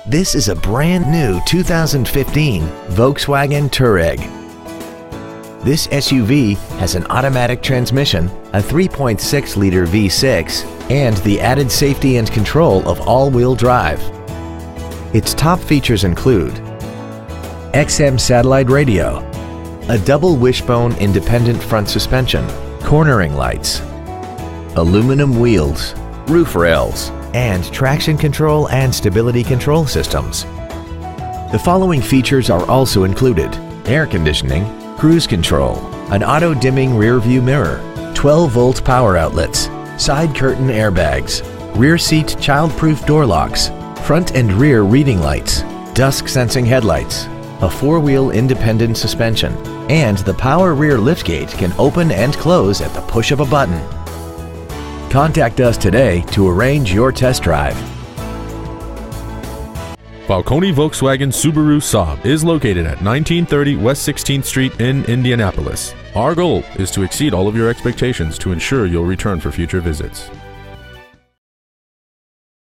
This is a brand new 2015 Volkswagen Touareg. This SUV has an automatic transmission, a 3.6-liter V6, and the added safety and control of all-wheel drive. Its top features include XM satellite radio, a double wishbone independent front suspension, cornering lights, aluminum wheels, roof rails, and traction control and stability control systems. The following features are also included: air conditioning, cruise control, an auto-dimming rear-view mirror, 12-volt power outlets, side curtain airbags, rear seat child-proof door locks, front and rear reading lights, dusk-sensing headlights, a four-wheel independent suspension, and the power rear liftgate can open and close at the push of a button. Contact us today to arrange your test drive. Falcone Volkswagen Subaru Saab is located at 1930 West 16th Street in Indianapolis. Our goal is to exceed all of your expectations to ensure you'll return for future visits.